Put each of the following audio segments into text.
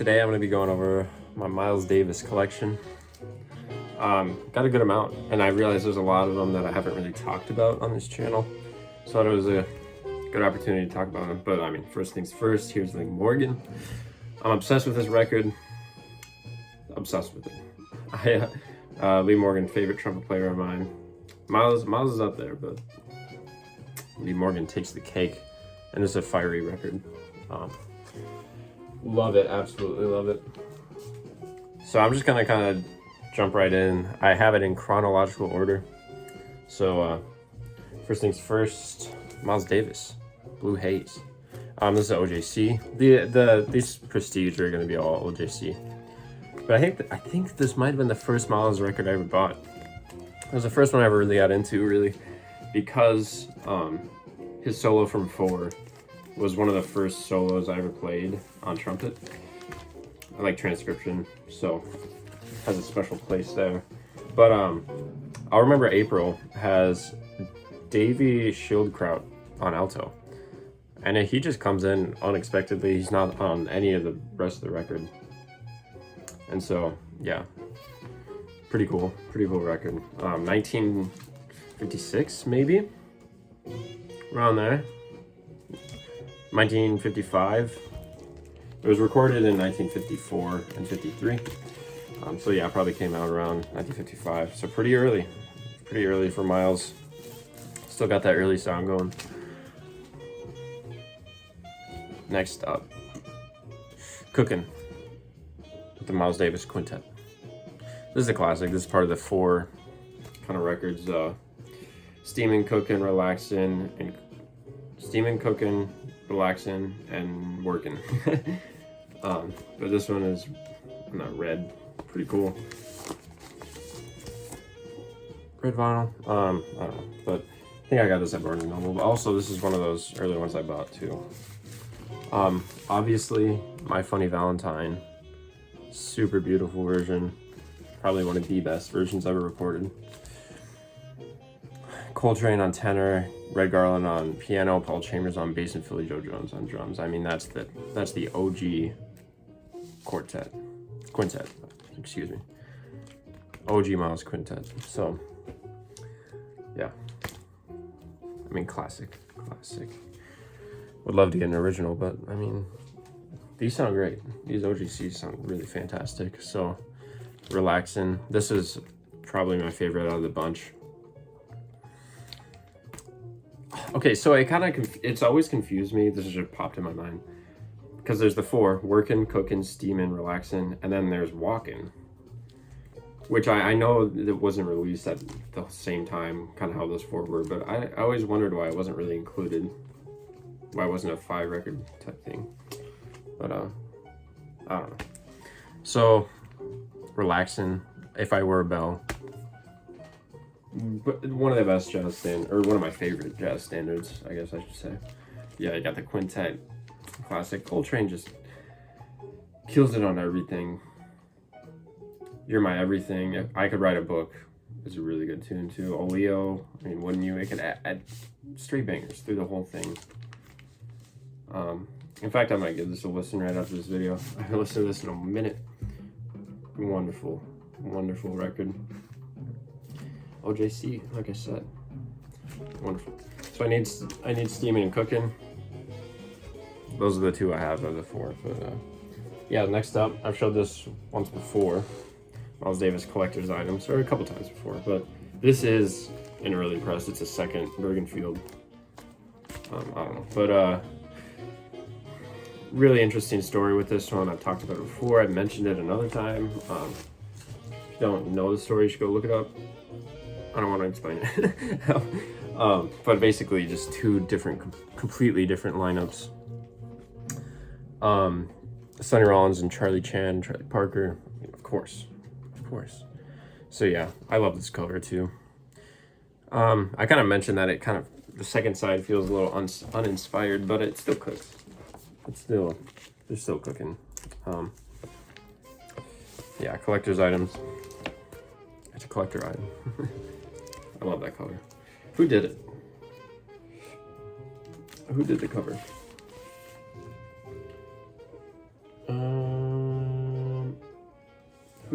Today I'm going to be going over my Miles Davis collection. Got a good amount, and I realized there's a lot of them that I haven't really talked about on this channel, so I thought it was a good opportunity to talk about them. But I mean, first things first, here's Lee Morgan. I'm obsessed with this record. Obsessed with it. Lee Morgan, favorite trumpet player of mine. Miles is up there, but Lee Morgan takes the cake, and it's a fiery record. Love it, absolutely love it. So I'm just gonna kind of jump right in. I have it in chronological order. So first things first, Miles Davis, Blue Haze. This is OJC. These Prestige are gonna be all OJC. But I think this might have been the first Miles record I ever bought. It was the first one I ever really got into, really, because his solo from 4 was one of the first solos I ever played on trumpet. I like transcription, so it has a special place there. But I'll remember April has Davey Schildkraut on alto, and he just comes in unexpectedly. He's not on any of the rest of the record, and so yeah, pretty cool record. 1956 maybe, around there. 1955. It was recorded in 1954 and 53. So yeah, it probably came out around 1955. So pretty early for Miles. Still got that early sound going. Next up, Cookin' with the Miles Davis Quintet. This is a classic. This is part of the 4 kind of records. Steamin', Cookin', Relaxin', and Steamin', Cookin', Relaxing, and Working. But this one is not red. Pretty cool. Red vinyl. I don't know, but I think I got this at Barnes & Noble. But also, this is one of those early ones I bought too. Obviously, my Funny Valentine, super beautiful version. Probably one of the best versions ever recorded. Coltrane on tenor, Red Garland on piano, Paul Chambers on bass, and Philly Joe Jones on drums. I mean, that's the OG quintet, excuse me. OG Miles Quintet. So, yeah. I mean, classic. Would love to get an original, but I mean, these sound great. These OGCs sound really fantastic. So, Relaxing. This is probably my favorite out of the bunch. Okay, so it's always confused me. This just popped in my mind. Because there's the 4, working, cooking, steaming, relaxing, and then there's walking. Which I know that wasn't released at the same time, kind of how those 4 were, but I always wondered why it wasn't really included. Why it wasn't a 5 record type thing. But, I don't know. So, relaxing, If I Were a Bell. But one of the best jazz standards, or one of my favorite jazz standards, I guess I should say. Yeah, you got the quintet, classic. Coltrane just kills it on everything. You're My Everything. If I Could Write a Book is a really good tune too. Oleo, I mean, wouldn't you? It could add straight bangers through the whole thing. In fact, I might give this a listen right after this video. I haven't listened to this in a minute. Wonderful record. OJC, like I said, wonderful. So I need steaming and cooking. Those are the 2 I have of the 4. But yeah, next up, I've showed this once before. Miles Davis collector's items, or a couple times before. But this is an early press. It's a second Bergenfield. I don't know, but really interesting story with this one. I've talked about it before. I've mentioned it another time. If you don't know the story, you should go look it up. I don't want to explain it. But basically just 2 completely different lineups. Sonny Rollins and Charlie Parker, of course. So yeah, I love this cover too. I kind of mentioned that the second side feels a little uninspired, but it still cooks. They're still cooking. Yeah, collector's items. It's a collector item. I love that color. Who did it? Who did the cover?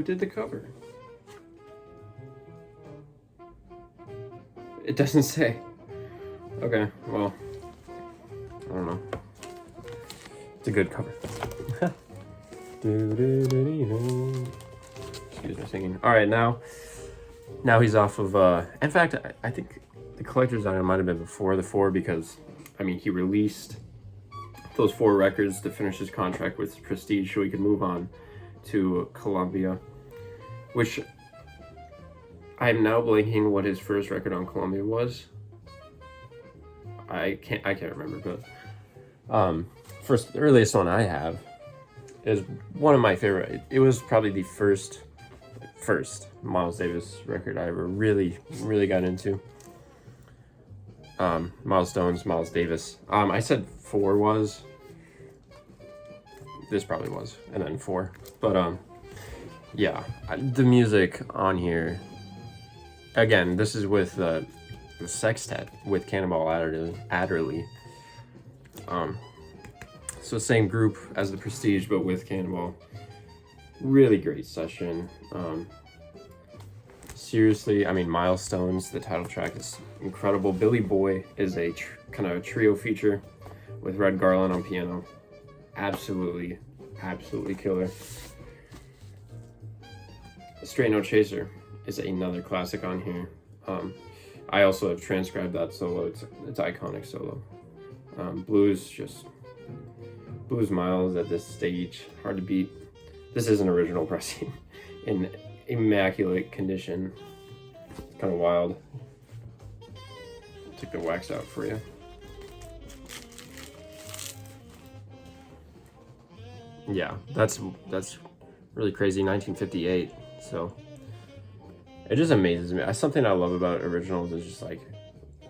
did the cover? It doesn't say. Okay, well, I don't know. It's a good cover. Excuse me singing. All right, now he's off of. In fact, I think the collector's item might have been before the 4 because, I mean, he released those 4 records to finish his contract with Prestige so he could move on to Columbia, which I'm now blanking what his first record on Columbia was. I can't remember, but first, the earliest one I have is one of my favorite. It was probably the first Miles Davis record I ever really got into. Milestones, Miles Davis. I said 4 was. This probably was, and then 4. But yeah, the music on here. Again, this is with the sextet with Cannonball Adderley. So same group as the Prestige, but with Cannonball. Really great session. Seriously, I mean, Milestones, the title track is incredible. Billy Boy is a kind of a trio feature with Red Garland on piano. Absolutely killer. Straight No Chaser is another classic on here. I also have transcribed that solo. It's iconic solo. Blues Miles at this stage, hard to beat. This is an original pressing in immaculate condition. It's kind of wild. Take the wax out for you. Yeah, that's really crazy. 1958. So it just amazes me. Something I love about originals is just like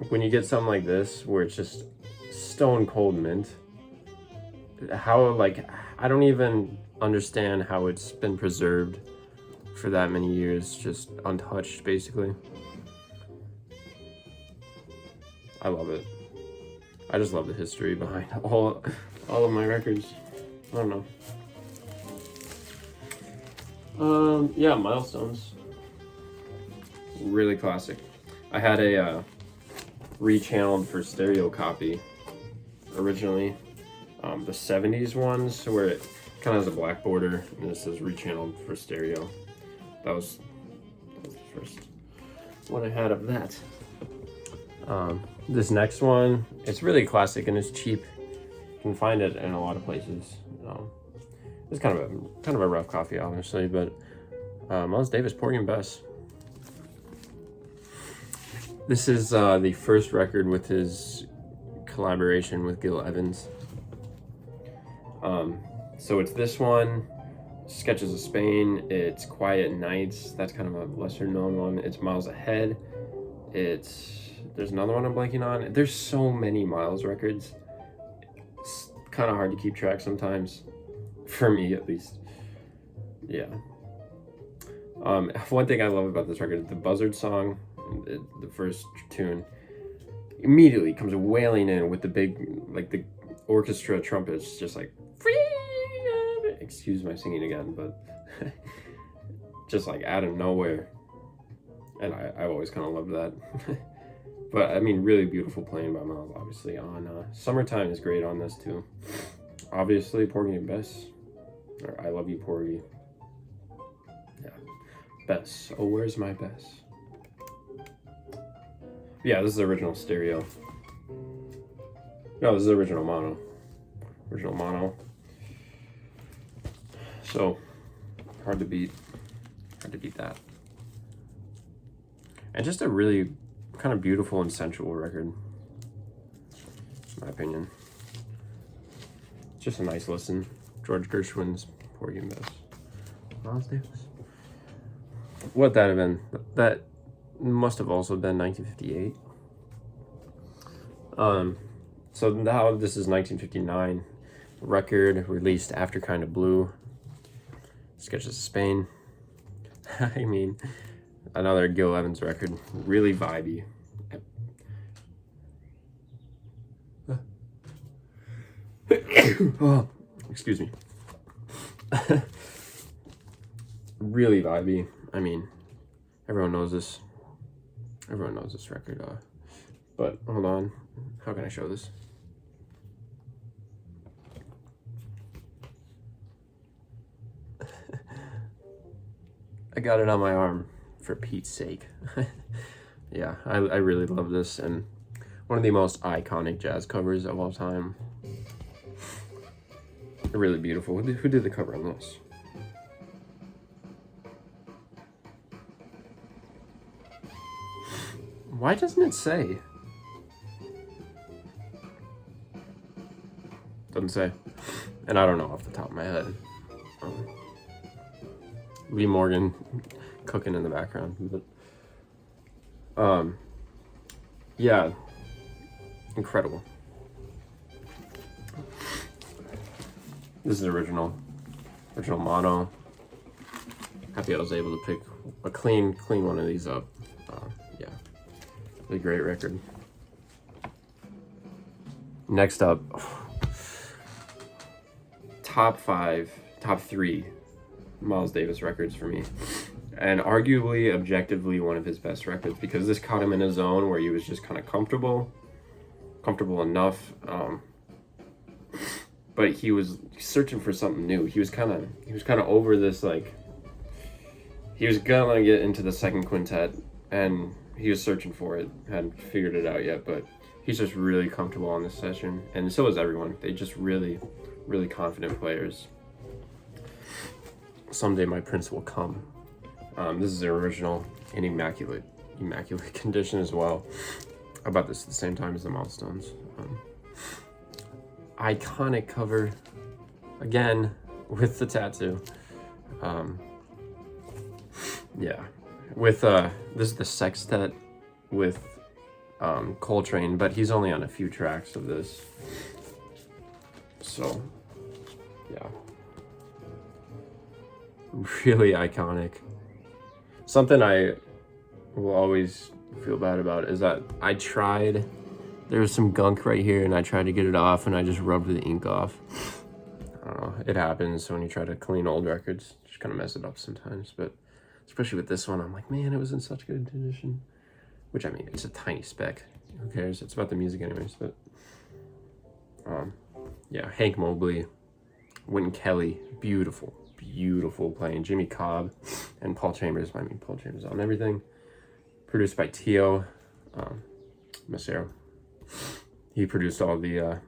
when you get something like this where it's just stone cold mint. How, like, I don't even understand how it's been preserved for that many years, just untouched basically. I love it. I just love the history behind all of my records. I don't know. Yeah, Milestones. Really classic. I had a rechanneled for stereo copy originally. The 70s ones where it kind of has a black border and it says rechanneled for stereo. That was the first one I had of that. This next one, it's really classic and it's cheap. You can find it in a lot of places. It's kind of a rough copy, obviously, but Miles Davis, Porgy and Bess. This is the first record with his collaboration with Gil Evans. So it's this one, Sketches of Spain, it's Quiet Nights, that's kind of a lesser known one. It's Miles Ahead, there's another one I'm blanking on. There's so many Miles records. It's kind of hard to keep track sometimes, for me at least. Yeah. One thing I love about this record is the Buzzard song, the first tune, immediately comes wailing in with the big, like the orchestra trumpets, just like, excuse my singing again, but just like out of nowhere. And I've always kind of loved that. But I mean, really beautiful playing by Miles, obviously. On Summertime is great on this too. Obviously, Porgy and Bess, or I Love You, Porgy. Yeah, Bess. Oh, where's my Bess? Yeah, this is the original stereo. No, this is the original mono. So hard to beat that. And just a really kind of beautiful and sensual record, in my opinion. Just a nice listen. George Gershwin's Porgy and Bess. Miles Davis. What that have been? That must have also been 1958. So now this is 1959. Record released after Kind of Blue. Sketches of Spain. I mean, another Gil Evans record. Really vibey. Oh, excuse me. really vibey. I mean, everyone knows this. Everyone knows this record. But hold on, how can I show this? I got it on my arm for Pete's sake. Yeah, I really love this, and one of the most iconic jazz covers of all time. Really beautiful. Who did the cover on this? Why doesn't it say? Doesn't say. And I don't know off the top of my head. Lee Morgan cooking in the background. But, yeah, incredible. This is original mono. Happy I was able to pick a clean one of these up. Yeah, really great record. Next up, top 3 Miles Davis records for me, and arguably objectively one of his best records, because this caught him in a zone where he was just kind of comfortable enough, but he was searching for something new. He was kind of over this, like, he was gonna get into the second quintet, and he was searching for it. Hadn't figured it out yet, but he's just really comfortable on this session, and so is everyone. They just really confident players. Someday my prince will come. This is the original in immaculate condition as well. I bought this at the same time as the Milestones. Iconic cover, again with the tattoo. Yeah, with this is the sextet with Coltrane, but he's only on a few tracks of this. So, yeah, really iconic. Something I will always feel bad about is that there was some gunk right here, and I tried to get it off, and I just rubbed the ink off. I don't know, it happens when you try to clean old records. Just kind of mess it up sometimes, but especially with this one, I'm like, man, it was in such good condition. Which, I mean, it's a tiny speck. Who cares? It's about the music anyways, but yeah, Hank Mobley, Wynton Kelly, beautiful playing. Jimmy Cobb and Paul Chambers. I mean, Paul Chambers on everything. Produced by Tio Macero. He produced all the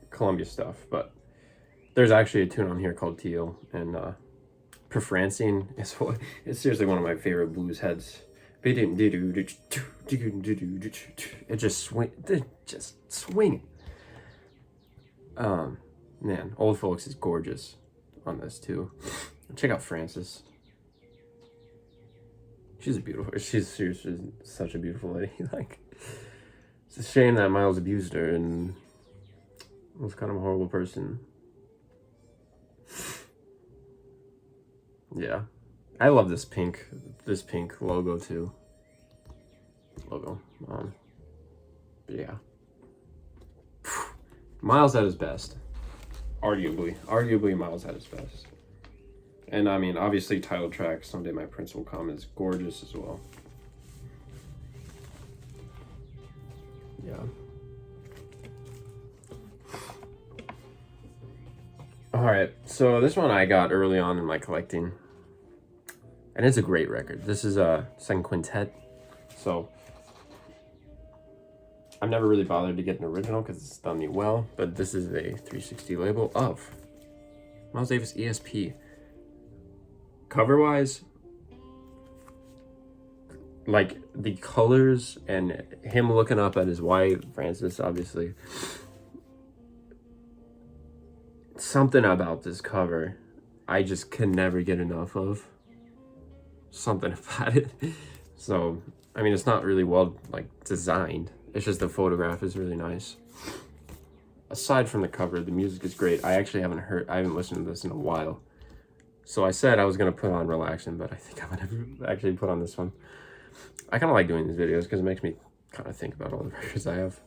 Columbia stuff, but there's actually a tune on here called Tio, and Preferencing is seriously one of my favorite blues heads. It just swinging. Man, Old Folks is gorgeous on this too. Check out Frances. She's seriously such a beautiful lady. Like, it's a shame that Miles abused her and was kind of a horrible person. Yeah, I love this pink logo too. But yeah, Miles at his best. Arguably Miles at his best. And I mean, obviously, title track "Someday My Prince Will Come" is gorgeous as well. Yeah. All right, so this one I got early on in my collecting, and it's a great record. This is a second quintet, so I've never really bothered to get an original because it's done me well, but this is a 360 label of Miles Davis ESP. Cover-wise, like the colors and him looking up at his wife, Frances, obviously. Something about this cover I just can never get enough of. Something about it. So, I mean, it's not really well, like, designed. It's just the photograph is really nice. Aside from the cover, the music is great. I haven't listened to this in a while. So I said I was going to put on Relaxin', but I think I'm going to actually put on this one. I kind of like doing these videos because it makes me kind of think about all the records I have.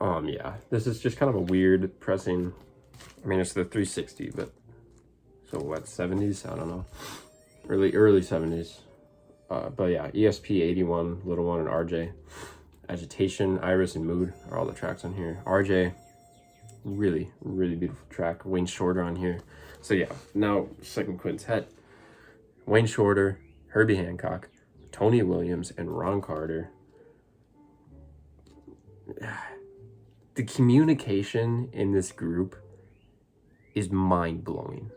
Yeah, this is just kind of a weird pressing. I mean, it's the 360, but So what, 70s? I don't know. Early 70s. But yeah, ESP 81, Little One, and RJ. Agitation, Iris, and Mood are all the tracks on here. RJ, really, really beautiful track. Wayne Shorter on here. So yeah, now second quintet. Wayne Shorter, Herbie Hancock, Tony Williams, and Ron Carter. The communication in this group is mind-blowing.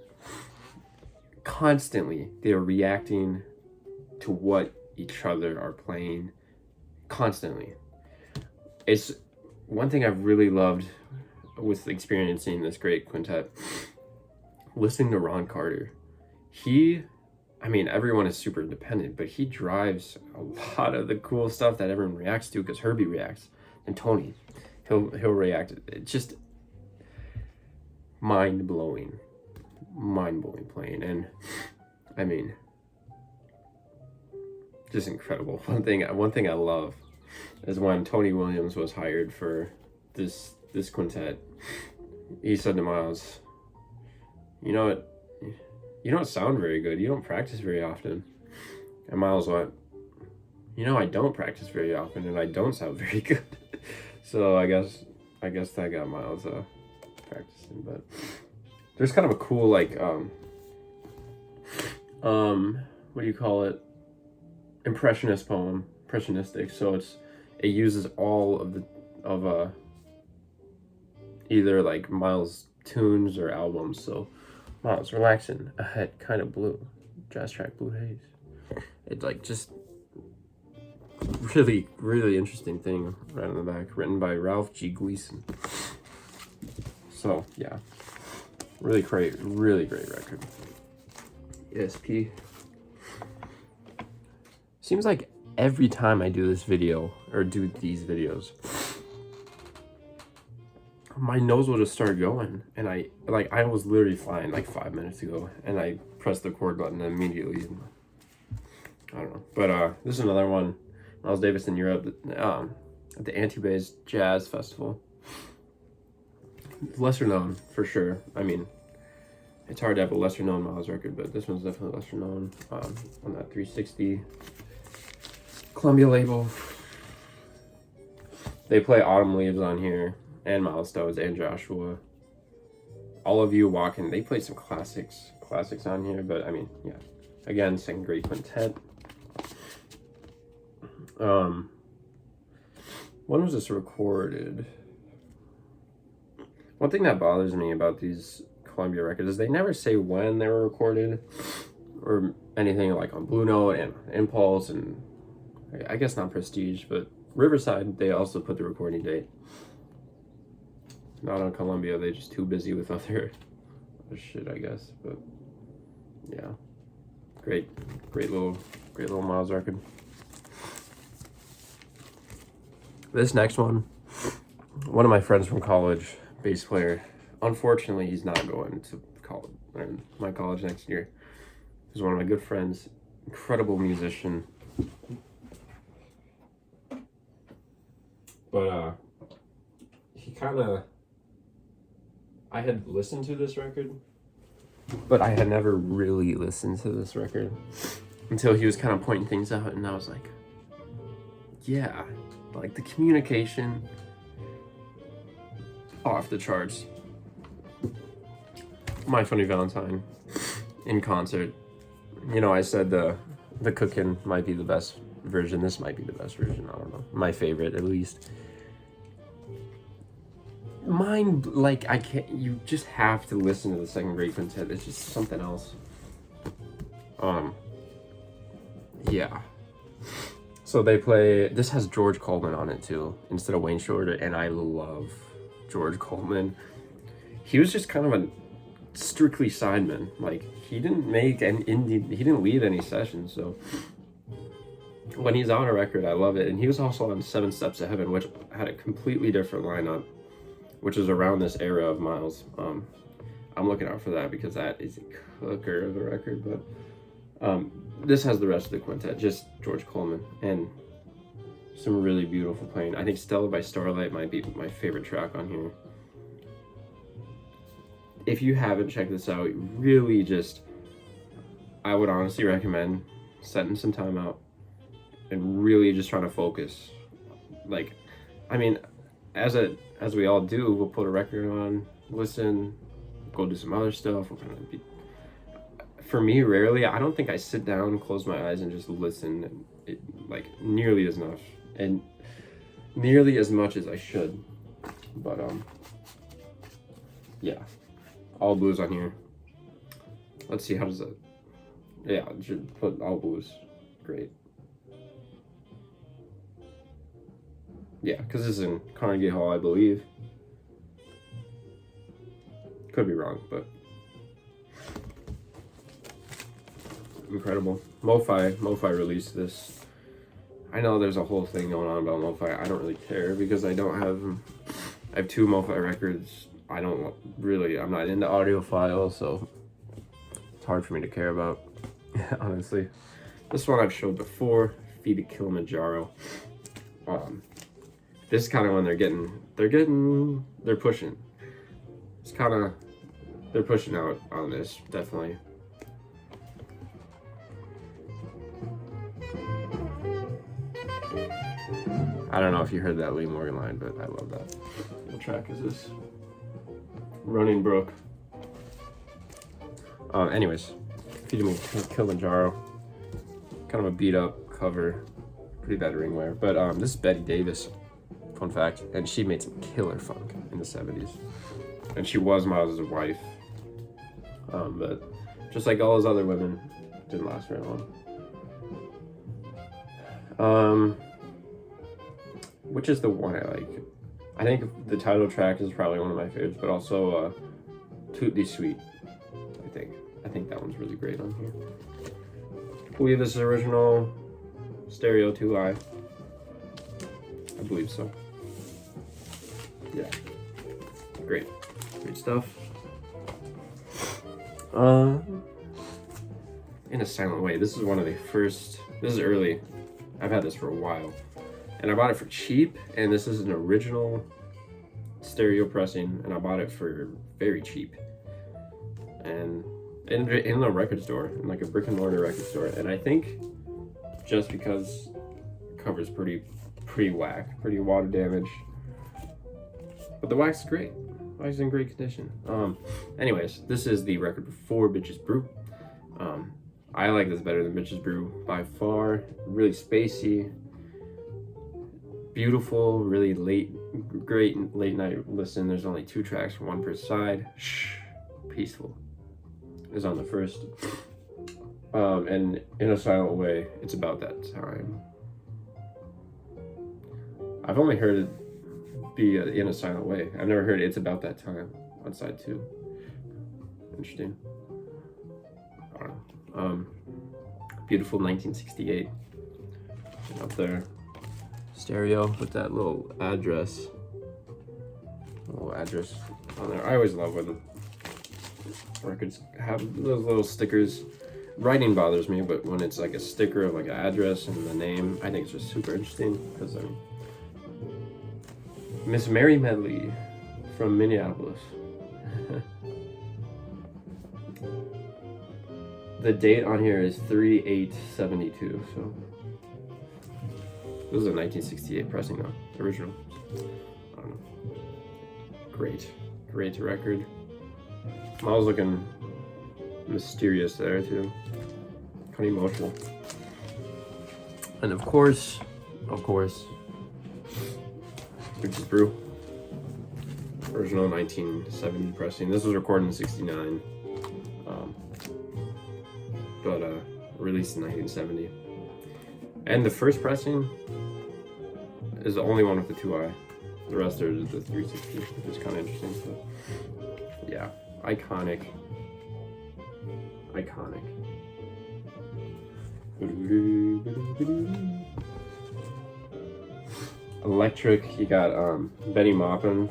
Constantly, they're reacting to what each other are playing. Constantly. It's one thing I've really loved with experiencing this great quintet. Listening to Ron Carter. I mean, everyone is super independent, but he drives a lot of the cool stuff that everyone reacts to because Herbie reacts. And Tony, he'll react. It's just mind-blowing playing. And I mean, just incredible. One thing I love is when Tony Williams was hired for this quintet, he said to Miles, you know what, you don't sound very good, you don't practice very often. And Miles went, you know, I don't practice very often and I don't sound very good. So I guess that got Miles practicing. But there's kind of a cool, like, what do you call it, impressionistic. So it uses all of either like Miles' tunes or albums. So Miles, Relaxin', Ahead, Kind of Blue, Jazz Track, Blue Haze. It's like just really, really interesting thing right on the back, written by Ralph G. Gleason. So yeah, really great record. ESP. Seems like every time I do this video or do these videos, my nose will just start going, and I was literally flying like 5 minutes ago, and I pressed the record button immediately. I don't know, but this is another one. Miles Davis in Europe at the Antibes Jazz Festival. Lesser known for sure. I mean, it's hard to have a lesser known Miles record, but this one's definitely lesser known on that 360 Columbia label. They play Autumn Leaves on here, and Milestones, and Joshua. All of You Walking. They play some classics on here, but I mean, yeah. Again, second great quintet. When was this recorded? One thing that bothers me about these Columbia records is they never say when they were recorded or anything, like on Blue Note and Impulse, and I guess not Prestige, but Riverside, they also put the recording date. Not on Columbia, they're just too busy with other shit, I guess. But yeah, great little Miles record. This next one of my friends from college, bass player, unfortunately he's not going to college, my college next year. He's one of my good friends, incredible musician. But I had listened to this record, but I had never really listened to this record until he was kind of pointing things out, and I was like, yeah, like the communication, off the charts. My Funny Valentine in concert. You know, I said the Cookin' might be the best version. This might be the best version. I don't know. My favorite, at least. Mine, like, I can't. You just have to listen to the second great quintet. It's just something else. Yeah. So they play. This has George Coleman on it too, instead of Wayne Shorter, and I love George Coleman. He was just kind of a strictly sideman. Like, he didn't make an indie. He didn't lead any sessions. So when he's on a record, I love it. And he was also on 7 Steps to Heaven, which had a completely different lineup, which was around this era of Miles. I'm looking out for that because that is a cooker of a record. But this has the rest of the quintet, just George Coleman, and some really beautiful playing. I think Stella by Starlight might be my favorite track on here. if you haven't checked this out, really just, I would honestly recommend setting some time out and really just trying to focus. Like, I mean, as we all do, we'll put a record on, listen, go do some other stuff. For me, rarely. I don't think I sit down, close my eyes, and just listen like nearly as much as I should. But yeah, all blues on here. Let's see, how does that? Yeah, should put all blues. Great. Yeah, because this is in Carnegie Hall, I believe. Could be wrong, but incredible. MoFi released this. I know there's a whole thing going on about MoFi. I don't really care because I have 2 MoFi records. I'm not into audiophiles, so it's hard for me to care about, honestly. This one I've showed before, Feed of Kilimanjaro. This is kind of when they're pushing. It's kind of, they're pushing out on this, definitely. I don't know if you heard that Lee Morgan line, but I love that. What track is this? Running Brook. Anyways, Feed Me Kilimanjaro. Kind of a beat up cover. Pretty bad ring wear. But this is Betty Davis, fun fact. And she made some killer funk in the 70s. And she was Miles' wife. But just like all those other women, didn't last very long. Which is the one I like? I think the title track is probably one of my favorites, but also Toot Thee Sweet. I think that one's really great on here. I believe this is original stereo 2i. I believe so. Yeah. Great stuff. In a Silent Way. This is one of the first. This is early. I've had this for a while. And I bought it for cheap, and this is an original stereo pressing, and I bought it for very cheap. And in a record store, in like a brick and mortar record store. And I think just because the cover's pretty whack, pretty water damage. But the wax is great. Wax is in great condition. Anyways, this is the record before Bitches Brew. I like this better than Bitches Brew by far. Really spacey. Beautiful, really great late night listen. There's only 2 tracks, 1 per side. Shh, peaceful is on the first. And In a Silent Way, It's About That Time. I've only heard it be In a Silent Way. I've never heard It's About That Time on side 2. Interesting. I don't know. Beautiful 1968 up there. Stereo with that little address on there. I always love when the records have those little stickers. Writing bothers me, but when it's like a sticker of like an address and the name, I think it's just super interesting. Because Miss Mary Medley from Minneapolis. The date on here is 3/8/72, so this is a 1968 pressing though, original. I don't know. Great record. Miles looking mysterious there too. Kind of emotional. And of course, Bitches Brew. Original 1970 pressing. This was recorded in '69. But released in 1970. And the first pressing is the only one with the 2i. The rest are the 360, which is kind of interesting. So, yeah, iconic. Electric, you got Benny Maupin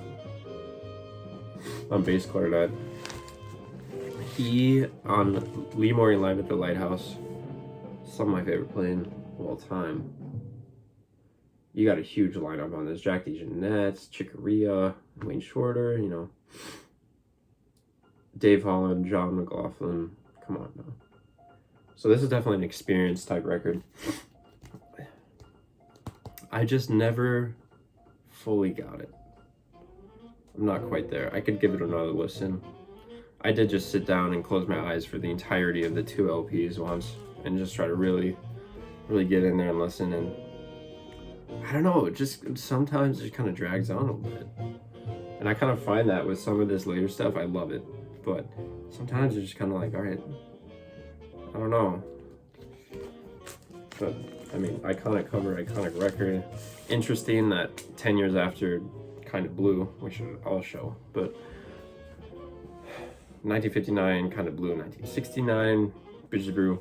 on bass clarinet. He on Lee Morgan Live at the Lighthouse. Some of my favorite playing of all time. You got a huge lineup on this. Jack DeJohnette, Chick Corea, Wayne Shorter, Dave Holland, John McLaughlin. Come on now. So this is definitely an experience type record. I just never fully got it. I'm not quite there. I could give it another listen. I did just sit down and close my eyes for the entirety of the 2 LPs once and just try to really get in there and listen. And I don't know, it just sometimes it kind of drags on a little bit. And I kind of find that with some of this later stuff, I love it. But sometimes it's just kind of like, all right, I don't know. But I mean, iconic cover, iconic record. Interesting that 10 years after Kind of Blue, which I'll show, but 1959, Kind of Blue, 1969, Bitches Brew.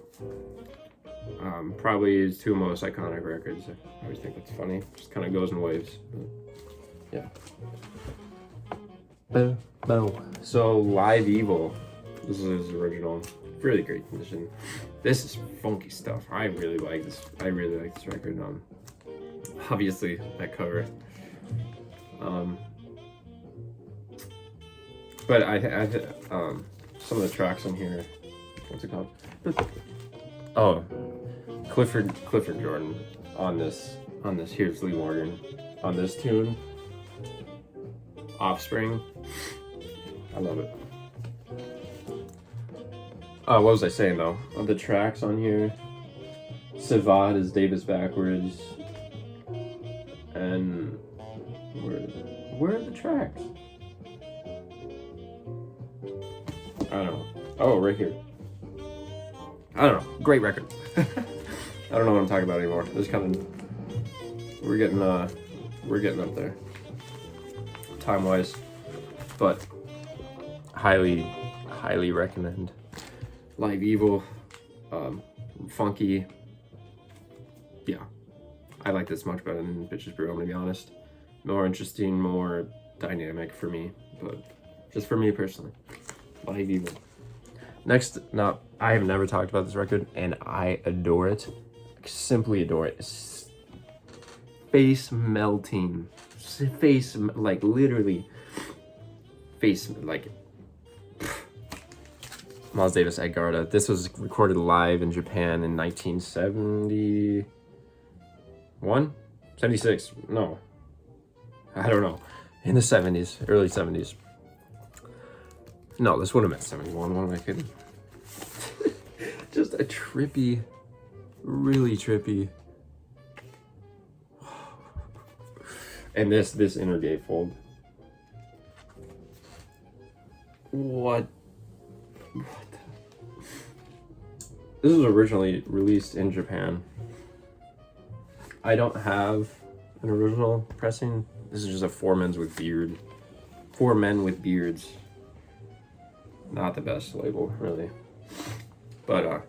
Probably his 2 most iconic records. I always think that's funny. Just kind of goes in waves. But yeah. So Live Evil. This is his original. Really great condition. This is funky stuff. I really like this. I really like this record. Obviously that cover. But I some of the tracks on here. What's it called? Oh, Clifford Jordan on this. Here's Lee Morgan on this tune. Offspring. I love it. What was I saying though? Of the tracks on here, Sivad is Davis backwards, and where are the tracks? I don't know. Oh, right here. I don't know. Great record. I don't know what I'm talking about anymore. This kind of we're getting up there time wise, but highly recommend. Live Evil, funky. Yeah, I like this much better than Bitches Brew, I'm gonna be honest. More interesting, more dynamic for me, but just for me personally. Live Evil. Next, now, I have never talked about this record, and I adore it. Simply adore it. It's face melting. Face, like, literally. Face, like... Miles Davis, Agharta. This was recorded live in Japan in 1971? 76? No. I don't know. In the 70s, early 70s. No, this would have been 71. What am I kidding? Just a trippy, really trippy. And this inner gatefold. What? This was originally released in Japan. I don't have an original pressing. This is just a 4 men with beard. 4 men with beards. Not the best label, really. But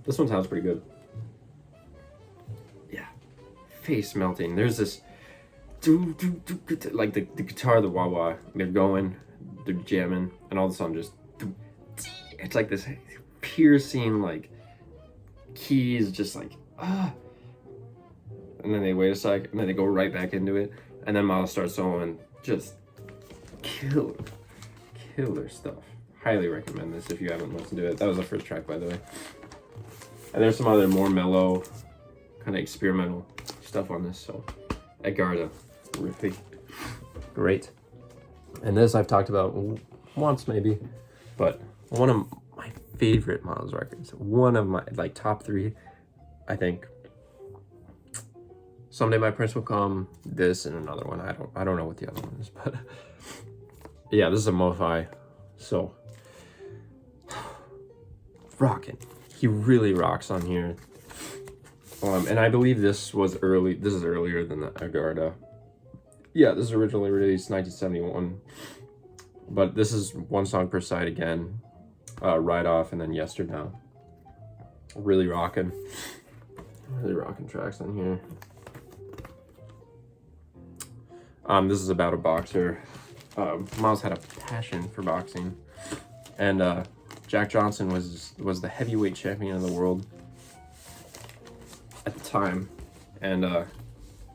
this one sounds pretty good. Yeah. Face melting. There's this like the guitar, the wah-wah, they're going, they're jamming, and all of a sudden just it's like this piercing, like, keys, just like, and then they wait a sec, and then they go right back into it, and then Miles starts soloing. Just killer stuff. Highly recommend this if you haven't listened to it. That was the first track, by the way. And there's some other more mellow, kind of experimental stuff on this, so Agharta, really great. And this I've talked about once maybe, but one of my favorite Miles records, one of my, like, top 3, I think. Someday My Prince Will Come, this, and another one. I don't know what the other one is, but yeah, this is a MoFi, so rocking. He really rocks on here. And I believe this is earlier than the Agharta. Yeah, this is originally released 1971, but this is 1 song per side again. Ride Off and then Yesterday. Really rocking tracks on here. This is about a boxer. Miles had a passion for boxing, and Jack Johnson was the heavyweight champion of the world at the time, and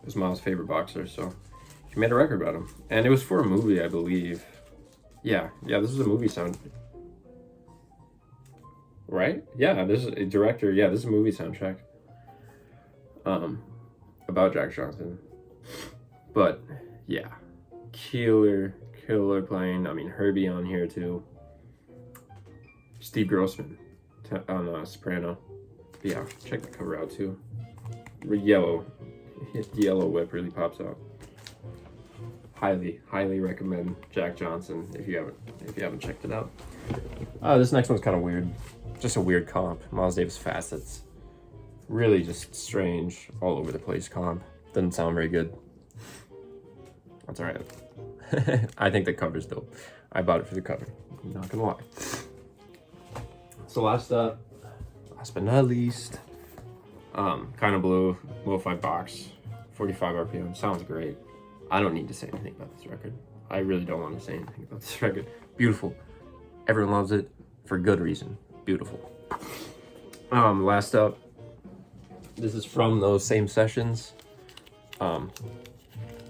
was Miles' favorite boxer, so he made a record about him, and it was for a movie, I believe. Yeah, this was a movie right? Yeah, this is a director. Yeah, this is a movie soundtrack. About Jack Johnson. But yeah, killer playing. I mean, Herbie on here too. Steve Grossman on Soprano. But yeah, check the cover out too. Yellow whip really pops out. Highly recommend Jack Johnson if you haven't checked it out. This next one's kind of weird. Just a weird comp. Miles Davis Facets. Really just strange, all over the place comp. Doesn't sound very good. That's alright. I think the cover's dope. I bought it for the cover. I'm not gonna lie. So last but not least, Kind of Blue, lo-fi box, 45 RPM. Sounds great. I don't need to say anything about this record. I really don't want to say anything about this record. Beautiful. Everyone loves it for good reason. Beautiful. Last up, this is from those same sessions, or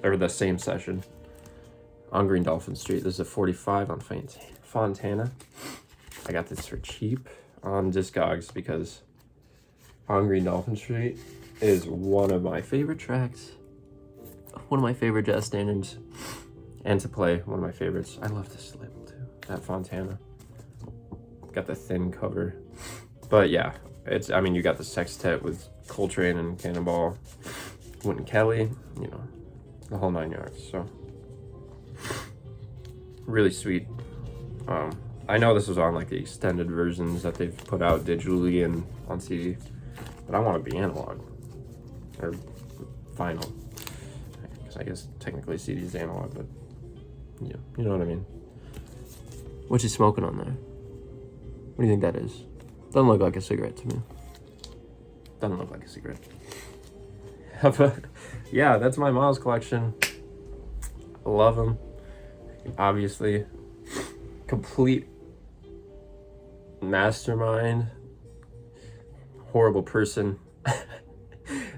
the same session on Green Dolphin Street. This is a 45 on Fontana. I got this for cheap on Discogs because On Green Dolphin Street is one of my favorite tracks, one of my favorite jazz standards, and to play, one of my favorites. I love this label too, that Fontana. Got the thin cover. But yeah, I mean, you got the sextet with Coltrane and Cannonball, Wynton Kelly, you know, the whole 9 yards. So really sweet. I know this was on like the extended versions that they've put out digitally and on CD, but I want to be analog or vinyl, because I guess technically CD is analog, but yeah, you know what I mean. What's he smoking on there? What do you think that is? Doesn't look like a cigarette to me. Doesn't look like a cigarette. But yeah, that's my Miles collection. I love them. Obviously, complete mastermind. Horrible person.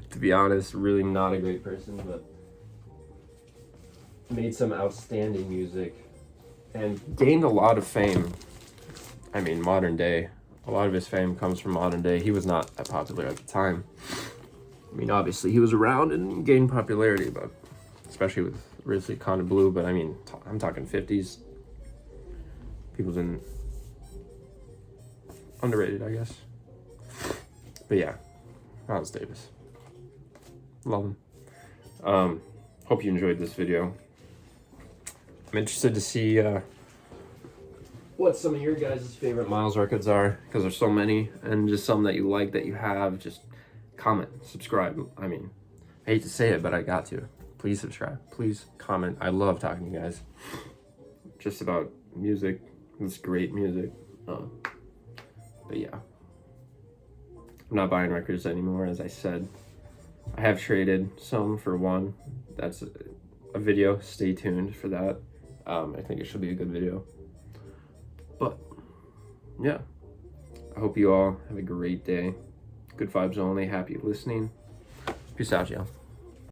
To be honest, really not a great person, but made some outstanding music and gained a lot of fame. I mean, modern day. A lot of his fame comes from modern day. He was not that popular at the time. I mean, obviously, he was around and gained popularity, but especially with Ridley Kind of Blue. But I mean, I'm talking 50s. People's in underrated, I guess. But yeah, Miles Davis. Love him. Hope you enjoyed this video. I'm interested to see what some of your guys' favorite Miles records are, because there's so many, and just some that you like, that you have. Just comment, subscribe. I mean, I hate to say it, but I got to. Please subscribe, please comment. I love talking to you guys just about music. It's great music. But yeah, I'm not buying records anymore, as I said. I have traded some for one. That's a video. Stay tuned for that. I think it should be a good video. But yeah, I hope you all have a great day. Good vibes only. Happy listening. Peace out, y'all.